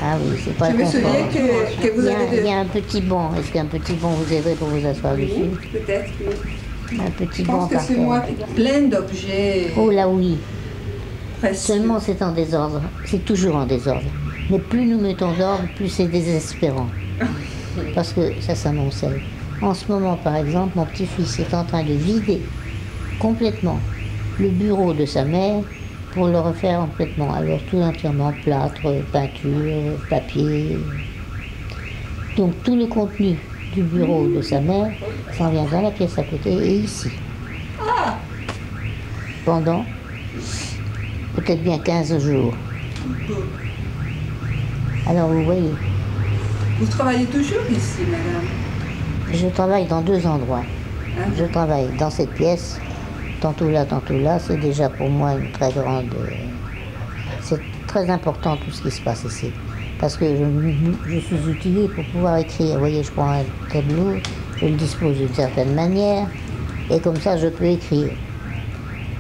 Ah oui, c'est pas Je le me confort. souviens que vous avez Il y a un petit banc. Est-ce qu'un petit banc vous aiderait pour vous asseoir Oui, dessus? peut-être, oui. Un petit Je banc pense que par c'est terre. moi, plein d'objets Oh là oui. précieux. Seulement c'est en désordre. C'est toujours en désordre. Mais plus nous mettons d'ordre, plus c'est désespérant. Parce que ça s'amoncelle. En ce moment, par exemple, mon petit-fils est en train de vider complètement le bureau de sa mère pour le refaire complètement. Alors tout entièrement plâtre, peinture, papier. Donc tout le contenu du bureau de sa mère s'en vient dans la pièce à côté et ici. Pendant peut-être bien 15 jours. Alors vous voyez, Vous travaillez toujours ici, madame? je travaille dans 2 endroits. Hein? Je travaille dans cette pièce, tantôt là, c'est déjà pour moi une très grande... c'est très important tout ce qui se passe ici. Parce que je suis outillée pour pouvoir écrire. Vous voyez, je prends un tableau, je le dispose d'une certaine manière, et comme ça je peux écrire.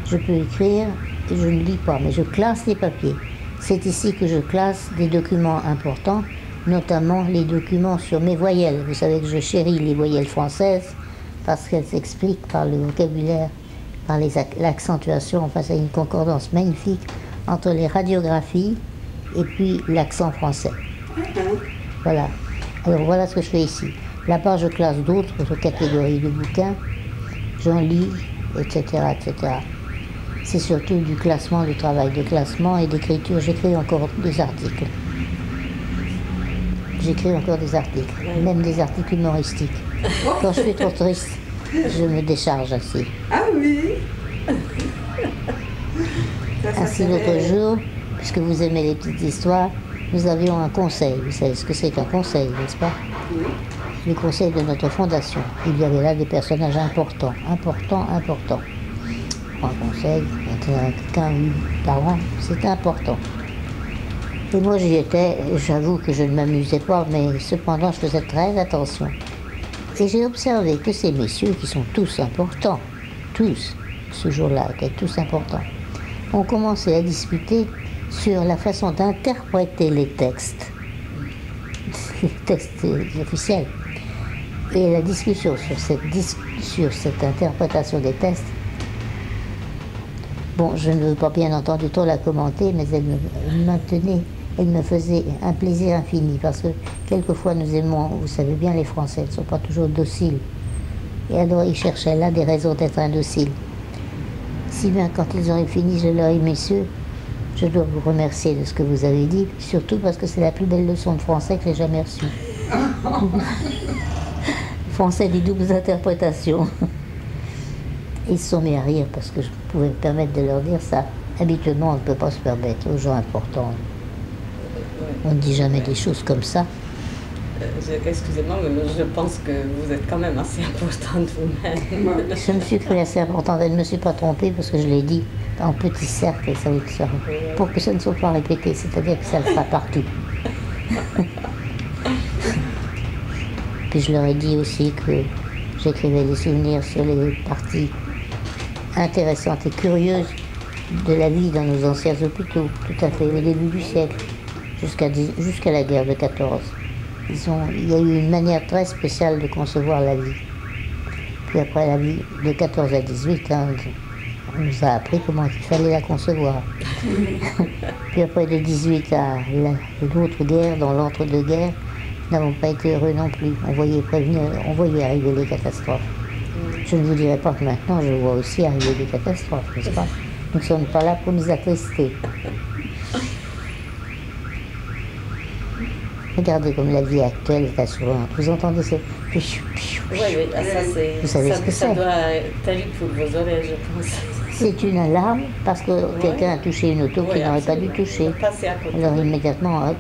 Je peux écrire et je ne lis pas, mais je classe les papiers. C'est ici que je classe des documents importants, notamment les documents sur mes voyelles. Vous savez que je chéris les voyelles françaises parce qu'elles s'expliquent par le vocabulaire, par l'accentuation. Enfin, c'est une concordance magnifique entre les radiographies et puis l'accent français. Voilà. Alors voilà ce que je fais ici. Là-bas, je classe d'autres catégories de bouquins. J'en lis, etc., etc. C'est surtout du classement, du travail de classement et d'écriture. J'écris encore des articles. J'écris encore des articles, même des articles humoristiques. Quand je suis trop triste, je me décharge ainsi. Ah oui. Ainsi, l'autre jour, puisque vous aimez les petites histoires, nous avions un conseil. Vous savez ce que c'est qu'un conseil, n'est-ce pas? Le conseil de notre fondation. Il y avait là des personnages importants. Un conseil, qu'un par an, c'était important. Et moi j'y étais, j'avoue que je ne m'amusais pas, mais cependant je faisais très attention. Et j'ai observé que ces messieurs, qui sont tous importants, tous, ce jour-là, étaient tous importants, ont commencé à discuter sur la façon d'interpréter les textes officiels. Et la discussion sur cette interprétation des textes, bon, je ne veux pas bien entendu trop la commenter, mais elle me faisait un plaisir infini, parce que quelquefois nous aimons, vous savez bien, les Français, ils ne sont pas toujours dociles. Et alors ils cherchaient là des raisons d'être indociles. Si bien quand ils ont fini, je leur ai dit, messieurs, je dois vous remercier de ce que vous avez dit, surtout parce que c'est la plus belle leçon de français que j'ai jamais reçue. Français des doubles interprétations. Ils se sont mis à rire parce que je pouvais me permettre de leur dire ça. Habituellement, on ne peut pas se permettre aux gens importants. On ne dit jamais des choses comme ça. Excusez-moi, mais je pense que vous êtes quand même assez importante vous-même. Je me suis cru assez importante. Je ne me suis pas trompée parce que je l'ai dit en petit cercle, pour que ça ne soit pas répété, c'est-à-dire que ça le fera partout. Puis je leur ai dit aussi que j'écrivais des souvenirs sur les parties intéressantes et curieuses de la vie dans nos anciens hôpitaux, tout à fait au début du siècle, jusqu'à la guerre de 14. Il y a eu une manière très spéciale de concevoir la vie. Puis après la vie de 14 à 18, on nous a appris comment il fallait la concevoir. Puis après de 18 à l'autre guerre, dans l'entre-deux-guerres, nous n'avons pas été heureux non plus. On voyait arriver les catastrophes. Je ne vous dirai pas que maintenant je vois aussi arriver des catastrophes, n'est-ce pas? Nous ne sommes pas là pour nous attrister. Regardez comme la vie actuelle est assourdante. Vous entendez ce... Oui, ça c'est... Vous savez ce que c'est? Ça doit terrible pour vos oreilles, je pense. C'est une alarme parce que quelqu'un a touché une auto qui n'aurait pas dû toucher. Alors immédiatement, hop,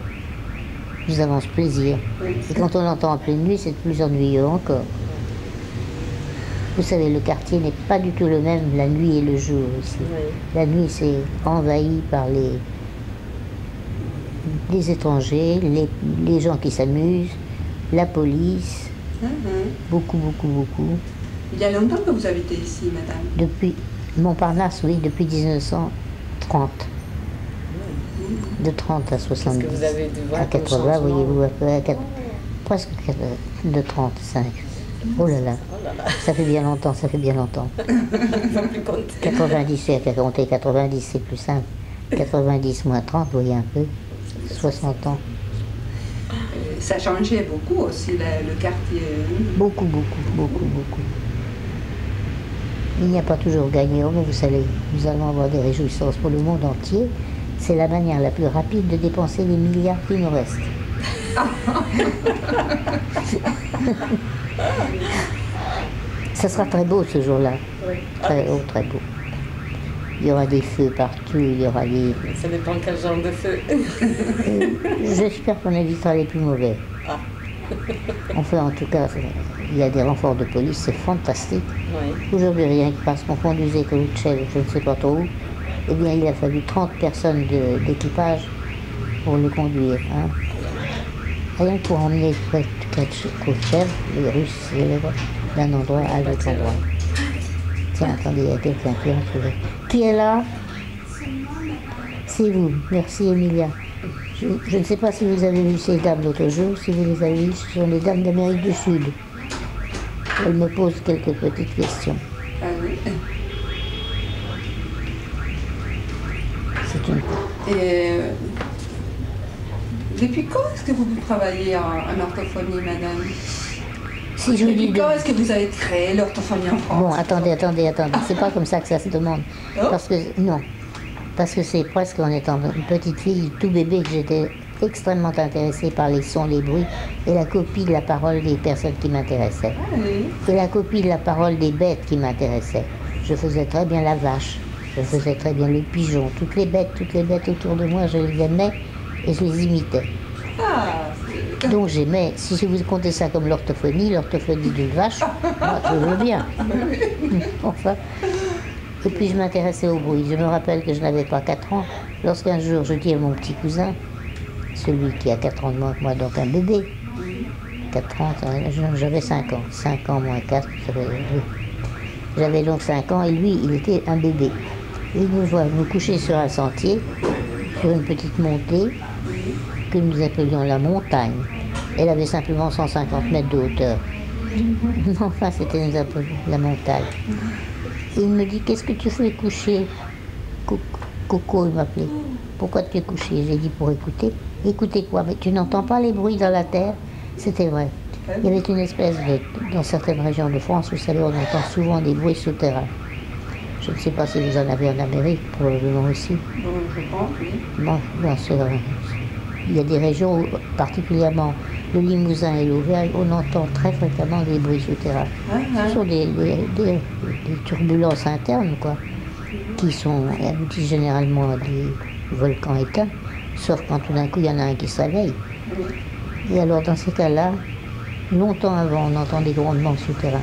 nous avons ce plaisir. Et quand on l'entend en pleine nuit, c'est plus ennuyeux encore. Vous savez, le quartier n'est pas du tout le même la nuit et le jour ici. La nuit, c'est envahi par les étrangers, les gens qui s'amusent, la police, beaucoup. Il y a longtemps que vous habitez ici, madame? Depuis Montparnasse, oui, depuis 1930. De 30 à 70. Qu'est-ce que vous avez dû voir À comme 80, changement? voyez-vous, presque de 35. Oh là là, Oh là là, ça fait bien longtemps, ça fait bien longtemps. il faut plus compter. 90, c'est à compter 90, c'est plus simple. 90 moins 30, vous voyez un peu, 60 ans. Ça changeait beaucoup aussi, le quartier. Beaucoup, beaucoup, beaucoup, beaucoup. Il n'y a pas toujours gagnant, mais vous savez, nous allons avoir des réjouissances pour le monde entier. C'est la manière la plus rapide de dépenser les milliards qui nous restent. Ça sera très beau ce jour-là. Oui. Très haut, très beau. Il y aura des feux partout, il y aura des... Ça dépend quel genre de feu. J'espère qu'on évitera les plus mauvais. Ah. Enfin, en tout cas, il y a des renforts de police, c'est fantastique. Oui. Aujourd'hui, rien que parce qu'on conduisait Coluchet, je ne sais pas trop où, eh bien, il a fallu 30 personnes d'équipage pour le conduire. Hein. Rien que pour emmener Khrouchtchev, les Russes, d'un endroit à l'autre endroit. Tiens, attendez, il y a quelqu'un qui est entré. Qui est là? C'est vous. Merci, Emilia. Je ne sais pas si vous avez vu ces dames l'autre jour. Si vous les avez vues, ce sont les dames d'Amérique du Sud. Elles me posent quelques petites questions. Ah oui. C'est une... Et depuis quand est-ce que vous travaillez en orthophonie, madame? Si je vous dis Depuis quand est-ce que vous avez créé l'orthophonie en France? Bon, attendez. C'est pas comme ça que ça se demande. Oh. Parce que c'est presque en étant une petite fille, tout bébé, que j'étais extrêmement intéressée par les sons, les bruits et la copie de la parole des personnes qui m'intéressaient. Ah oui. Et la copie de la parole des bêtes qui m'intéressaient. Je faisais très bien la vache, je faisais très bien le pigeon, toutes les bêtes autour de moi, je les aimais et je les imitais. Ah, Donc j'aimais, si je vous comptez ça comme l'orthophonie d'une vache, moi je veux bien. Enfin. Et puis je m'intéressais au bruit. Je me rappelle que je n'avais pas 4 ans, lorsqu'un jour je dis à mon petit cousin, celui qui a 4 ans de moins que moi, donc un bébé, 4 ans, j'avais 5 ans, 5 ans moins 4, j'avais donc 5 ans et lui il était un bébé. Il nous voit nous coucher sur un sentier, sur une petite montée, que nous appelions la montagne. Elle avait simplement 150 mètres de hauteur. Enfin, c'était nous appelions la montagne. Et il me dit, qu'est-ce que tu fais coucher? Coco, il m'appelait. Pourquoi tu es couché? J'ai dit, pour écouter. Écouter quoi? Mais tu n'entends pas les bruits dans la terre? C'était vrai. Il y avait une espèce de... Dans certaines régions de France, vous savez, on entend souvent des bruits souterrains. Je ne sais pas si vous en avez en Amérique, probablement aussi. bon, je pense, oui. Bon, il y a des régions, où, particulièrement le Limousin et l'Auvergne, on entend très fréquemment des bruits souterrains. Ce sont des turbulences internes, quoi, qui sont abouties généralement à des volcans éteints, sauf quand tout d'un coup il y en a un qui se réveille. Et alors dans ces cas-là, longtemps avant, on entend des grondements souterrains.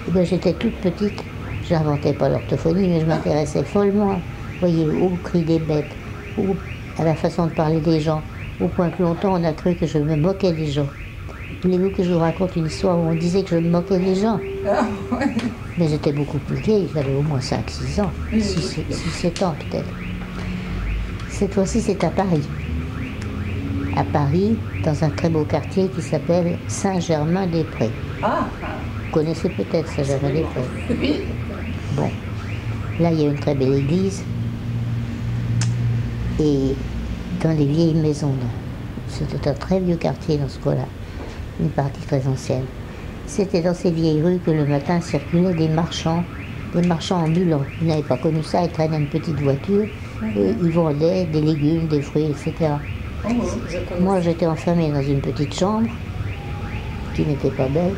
Et bien j'étais toute petite, je n'inventais pas l'orthophonie, mais je m'intéressais follement, voyez, aux cris des bêtes, à la façon de parler des gens, au point que longtemps on a cru que je me moquais des gens. Voulez-vous que je vous raconte une histoire où on disait que je me moquais des gens? Ah, ouais. Mais j'étais beaucoup plus vieille, j'avais au moins 5-6 ans, 6-7 ans peut-être. Cette fois-ci c'est à Paris. À Paris, dans un très beau quartier qui s'appelle Saint-Germain-des-Prés. Ah, Vous connaissez peut-être Saint-Germain-des-Prés? oui. Bon, là il y a une très belle église et dans des vieilles maisons. C'était un très vieux quartier dans ce coin-là, une partie très ancienne. C'était dans ces vieilles rues que le matin circulaient des marchands ambulants. Ils n'avaient pas connu ça, ils traînaient une petite voiture et ils vendaient des légumes, des fruits, etc. Moi j'étais enfermée dans une petite chambre qui n'était pas belle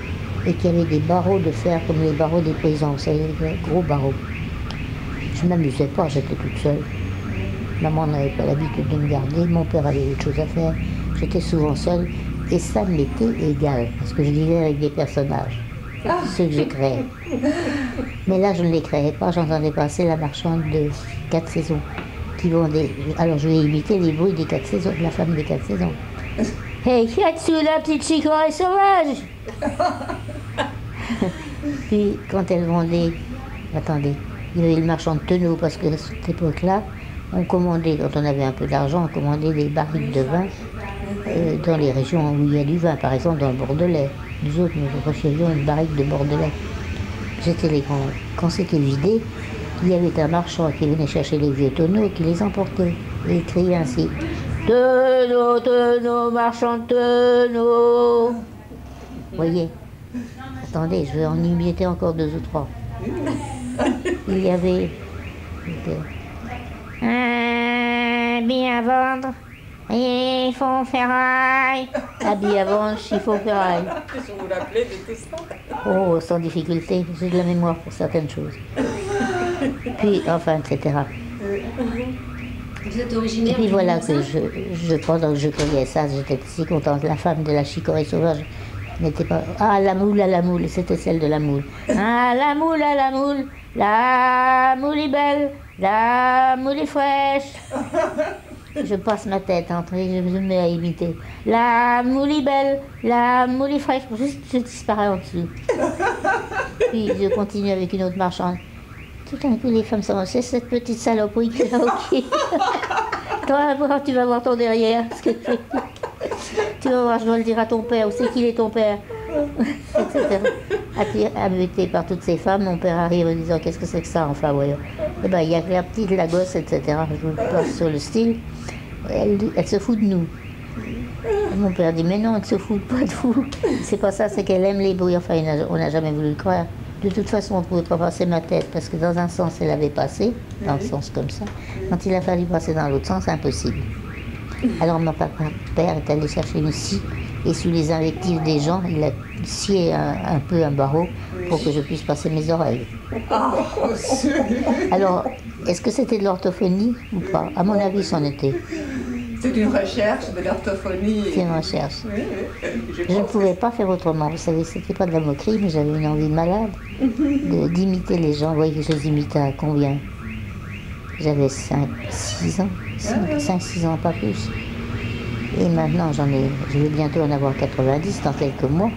et qui avait des barreaux de fer comme les barreaux des prisons, vous savez, les gros barreaux. Je ne m'amusais pas, j'étais toute seule. Maman n'avait pas l'habitude de me garder, mon père avait autre chose à faire, j'étais souvent seule et ça m'était égal parce que je vivais avec des personnages, ceux que j'ai créés. Mais là je ne les créais pas, j'entendais passer la marchande de 4 saisons qui vendait. Alors je vais imiter les bruits des 4 saisons, de la femme des 4 saisons. Hey, Katsu, la petite chicorée sauvage! Puis quand elle vendait, attendez, il y avait le marchand de tonneaux parce que à cette époque-là, On commandait, quand on avait un peu d'argent, on commandait des barriques de vin dans les régions où il y a du vin, par exemple dans le Bordelais. Nous autres, nous recevions une barrique de Bordelais. Quand c'était vidé, il y avait un marchand qui venait chercher les vieux tonneaux et qui les emportait. Et il criait ainsi: tonneaux, tonneaux, marchand de tonneaux. Vous voyez? Attendez, je vais en imiter encore 2 ou 3. Il y avait un billet à vendre, il faut ferraille. Un billet à vendre, il faut ferraille. Je vous l'appelez de tout ça. Oh, sans difficulté, j'ai de la mémoire pour certaines choses. Puis, enfin, etc. Vous êtes originaire? Et puis voilà que pendant que je criais ça, j'étais si contente. La femme de la chicorée sauvage n'était pas... Ah, la moule, c'était celle de la moule. Ah, la moule, la moule est belle, la moule est fraîche. Je passe ma tête entre et je me mets à imiter. La moule est belle, la moule est fraîche. Juste, je disparais en dessous. Puis je continue avec une autre marchande. Tout d'un coup, les femmes sont... C'est cette petite saloperie qui est là, ok. Toi, tu vas voir ton derrière. Ce que tu vas voir, je dois le dire à ton père. Où c'est qu'il est ton père? Etc. Abuté par toutes ces femmes, mon père arrive en disant: qu'est-ce que c'est que ça, enfin, voyons. Eh bien, il y a que la petite, la gosse, etc. Je vous passe sur le style. Elle se fout de nous. Et mon père dit: mais non, elle se fout pas de vous. C'est pas ça, c'est qu'elle aime les bruits. Enfin, on n'a jamais voulu le croire. De toute façon, on ne pouvait pas passer ma tête, parce que dans un sens, elle avait passé, dans le sens comme ça. Quand il a fallu passer dans l'autre sens, impossible. Alors mon père est allé chercher une scie, et sous les invectives des gens, il a scié un peu un barreau pour que je puisse passer mes oreilles. Alors, est-ce que c'était de l'orthophonie ou pas? À mon avis, c'en était. C'est une recherche de l'orthophonie. C'est une recherche. Je ne pouvais pas faire autrement. Vous savez, c'était pas de la moquerie, mais j'avais une envie malade d'imiter les gens. Vous voyez que je les imitais à combien? J'avais 5-6 ans. 5-6 ans, pas plus. Et maintenant, je vais bientôt en avoir 90 dans quelques mois.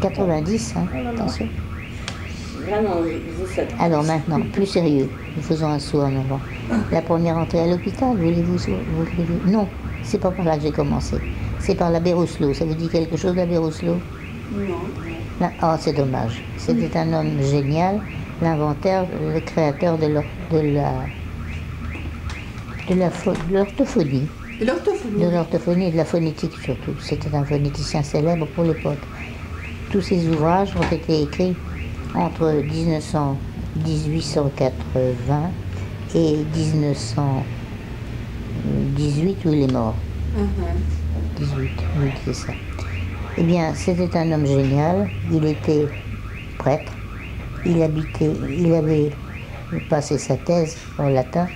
90, hein, attention. Vraiment, vous faites... Alors maintenant, plus sérieux, nous faisons un saut en avant. La première entrée à l'hôpital, voulez-vous... Non, c'est pas par là que j'ai commencé. C'est par la Berrousseau. Ça vous dit quelque chose, la Berrousseau? Non. Oh, c'est dommage. C'était un homme génial, l'inventeur, le créateur de l'orthophonie. Et l'orthophonie? De l'orthophonie et de la phonétique surtout. C'était un phonéticien célèbre pour l'époque. Tous ses ouvrages ont été écrits entre 1880 et 1918 où il est mort. 18, oui, c'est ça. Eh bien, c'était un homme génial. Il était prêtre. Il avait passé sa thèse en latin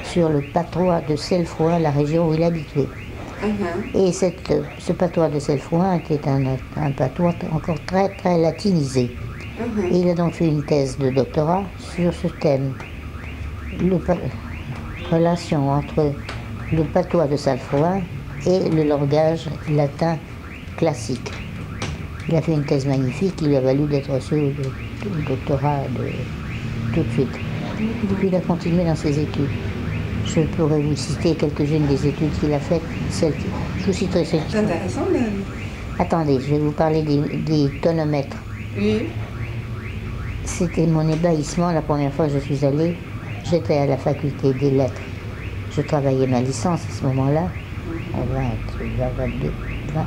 sur le patois de Cellefrouin, la région où il habitait. Et ce patois de Cellefrouin était un patois encore très très latinisé. Et il a donc fait une thèse de doctorat sur ce thème, relation entre le patois de Cellefrouin et le langage latin classique. Il a fait une thèse magnifique qui lui a valu d'être reçu au doctorat tout de suite. Puis il a continué dans ses études. Je pourrais vous citer quelques-unes des études qu'il a faites. Je vous citerai celles qui... C'est intéressant, même. Attendez, je vais vous parler des tonomètres. Oui. C'était mon ébahissement la première fois que je suis allée. J'étais à la faculté des lettres. Je travaillais ma licence à ce moment-là, en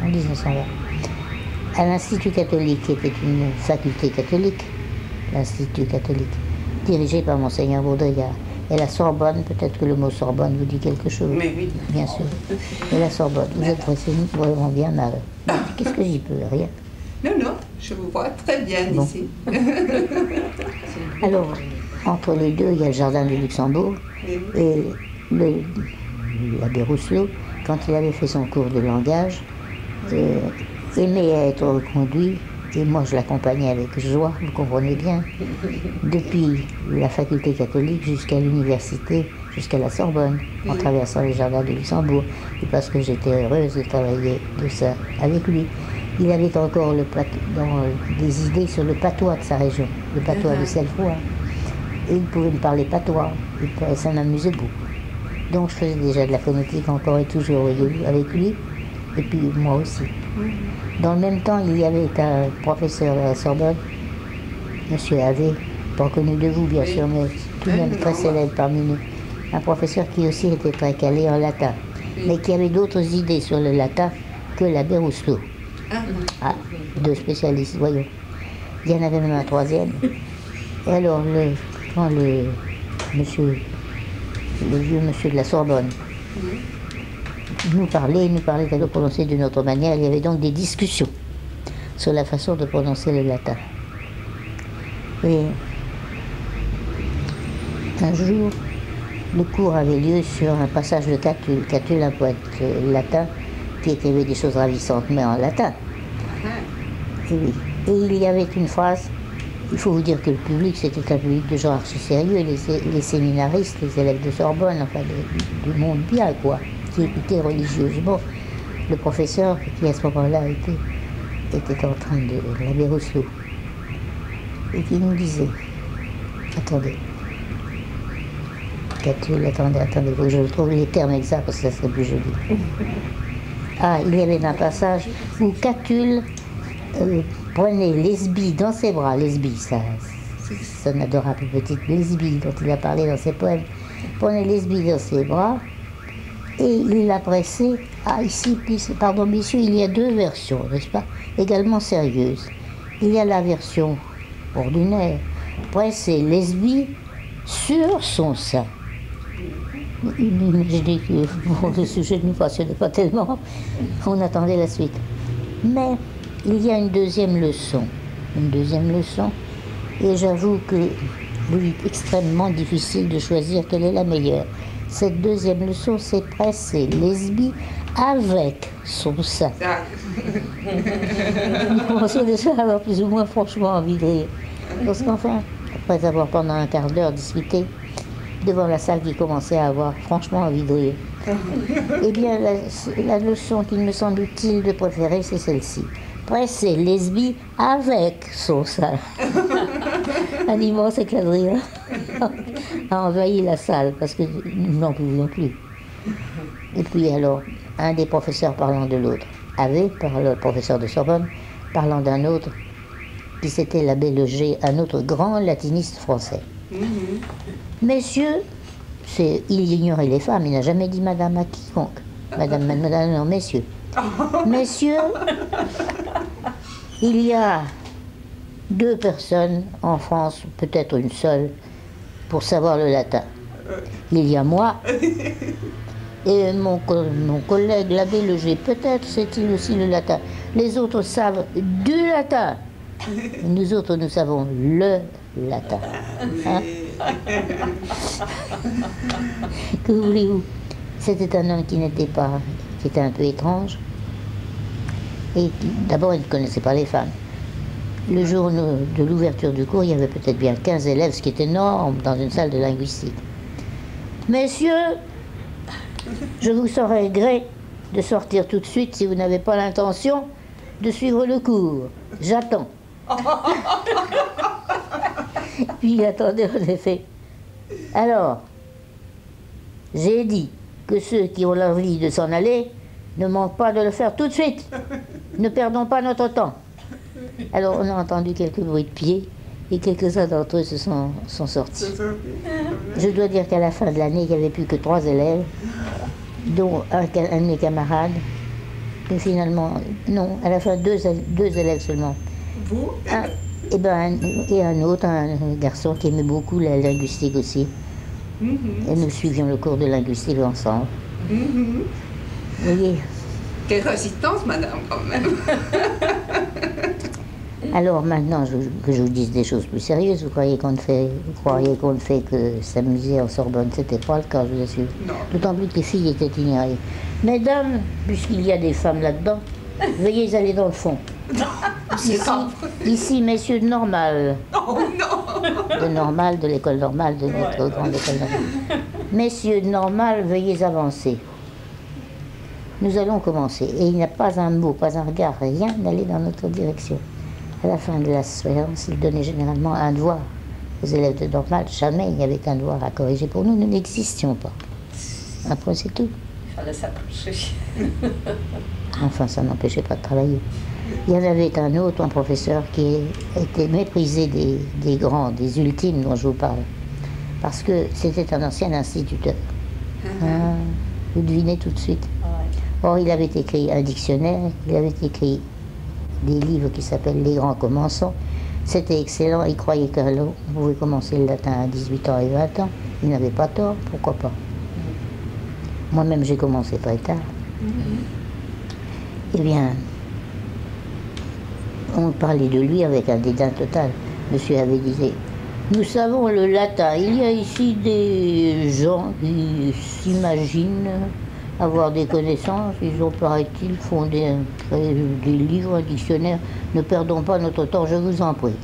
1920, à l'Institut catholique, qui était une faculté catholique, l'Institut catholique, dirigé par Monseigneur Baudrillard. Et la Sorbonne, peut-être que le mot Sorbonne vous dit quelque chose. Mais oui. Bien sûr. Et la Sorbonne, vous êtes vraiment bien mal. Qu'est-ce que j'y peux? Rien. Non, non, je vous vois très bien Bon. ici. Alors, entre les deux, il y a le jardin du Luxembourg et l'abbé Rousselot, quand il avait fait son cours de langage, aimait être reconduit, et moi je l'accompagnais avec joie, vous comprenez bien, depuis la faculté catholique jusqu'à l'université, jusqu'à la Sorbonne, en traversant les jardins du Luxembourg, et parce que j'étais heureuse de travailler de ça avec lui. Il avait encore des idées sur le patois de sa région, le patois de Cellefrouin. Et il pouvait me parler patois, et ça m'amusait beaucoup. Donc je faisais déjà de la phonétique encore et toujours avec lui, et puis moi aussi. Dans le même temps, il y avait un professeur à la Sorbonne, Monsieur Havé, pas connu de vous bien sûr, mais tout de même très célèbre parmi nous. Un professeur qui aussi était très calé en latin, mais qui avait d'autres idées sur le latin que l'abbé Rousselot. Ah, deux spécialistes, voyons. Il y en avait même un troisième. Et alors, quand le vieux monsieur de la Sorbonne nous parlait de le prononcer d'une autre manière, il y avait donc des discussions sur la façon de prononcer le latin. Et un jour, le cours avait lieu sur un passage de Catulle. Catulle, un poète latin qui écrivait des choses ravissantes, mais en latin. Et oui. Et il y avait une phrase, il faut vous dire que le public, c'était un public de genre archi sérieux, les séminaristes, les élèves de Sorbonne, enfin du monde bien, quoi, qui écoutaient religieusement le professeur qui à ce moment-là était en train de l'abbé Rousselot, et qui nous disait, attendez, Catulle, attendez, faut que je trouve les termes exacts parce que ça serait plus joli. Ah, il y avait un passage où Catulle prenait Lesbie dans ses bras, Lesbie, son adorable petite Lesbie dont il a parlé dans ses poèmes, prenait Lesbie dans ses bras et il la pressait. Ah, ici, pardon messieurs, il y a deux versions, n'est-ce pas, également sérieuses. Il y a la version ordinaire, presser Lesbie sur son sein. Imaginez que bon, le sujet ne nous passionnait pas tellement, on attendait la suite. Mais il y a une deuxième leçon, et j'avoue que oui, extrêmement difficile de choisir quelle est la meilleure. Cette deuxième leçon, c'est presser Lesbie avec son sein. On commençait déjà à avoir plus ou moins franchement envie de rire. Parce qu'enfin, après avoir pendant un quart d'heure discuté, devant la salle qui commençait à avoir franchement envie de rire, eh bien, la leçon qu'il me semble utile de préférer, c'est celle-ci. Presser Lesbie avec son sein. Un immense éclat de rire a envahi la salle parce que nous n'en pouvions plus. Et puis alors, un des professeurs parlant de l'autre, le professeur de Sorbonne, parlant d'un autre, qui c'était l'abbé Leger, un autre grand latiniste français. Messieurs, il ignorait les femmes, il n'a jamais dit madame à quiconque. Madame, non, messieurs. Messieurs, il y a deux personnes en France, peut-être une seule, pour savoir le latin. Il y a moi et mon collègue l'abbé Leger, peut-être sait-il aussi le latin. Les autres savent du latin. Nous autres, nous savons le latin. Hein? Que voulez-vous? C'était un homme qui était un peu étrange. Et d'abord, il ne connaissait pas les femmes. Le jour de l'ouverture du cours, il y avait peut-être bien 15 élèves, ce qui est énorme dans une salle de linguistique. Messieurs, je vous saurai gré de sortir tout de suite si vous n'avez pas l'intention de suivre le cours. J'attends. Puis il attendait en effet. Alors, j'ai dit que ceux qui ont l'envie de s'en aller ne manquent pas de le faire tout de suite. Ne perdons pas notre temps. Alors on a entendu quelques bruits de pieds et quelques-uns d'entre eux se sont sortis. Je dois dire qu'à la fin de l'année, il n'y avait plus que 3 élèves, dont un de mes camarades, et finalement, non, à la fin 2 élèves seulement. Vous? Et un autre, un garçon qui aimait beaucoup la linguistique aussi. Et nous suivions le cours de linguistique ensemble. Vous voyez? Quelle résistance, madame, quand même. Alors maintenant que je vous dise des choses plus sérieuses, vous croyez qu'on ne fait que s'amuser en Sorbonne? C'était pas le cas, je vous assure. D'autant plus que les filles étaient ignorées. Mesdames, puisqu'il y a des femmes là-dedans, veuillez aller dans le fond. Ici, messieurs de Normal. Oh non! De Normal, de l'école normale, de notre grande école normale. Messieurs de Normal, veuillez avancer. Nous allons commencer. Et il n'y a pas un mot, pas un regard, rien n'allait dans notre direction. À la fin de la séance, il donnait généralement un devoir aux élèves de Normal. Jamais il n'y avait qu'un devoir à corriger. Pour nous, nous n'existions pas. Après, c'est tout. Il fallait s'accrocher. Enfin, ça n'empêchait pas de travailler. Il y en avait un autre, un professeur, qui était méprisé des grands, des ultimes dont je vous parle. Parce que c'était un ancien instituteur. Ah, vous devinez tout de suite. Or, il avait écrit un dictionnaire, il avait écrit des livres qui s'appellent Les Grands Commençants. C'était excellent, il croyait qu'on pouvait commencer le latin à 18 ans et 20 ans. Il n'avait pas tort, pourquoi pas. Moi-même, j'ai commencé très tard. Eh bien, on parlait de lui avec un dédain total. Monsieur avait dit, nous savons le latin. Il y a ici des gens qui s'imaginent avoir des connaissances. Ils ont, paraît-il, fondé des livres, un dictionnaire. Ne perdons pas notre temps, je vous en prie.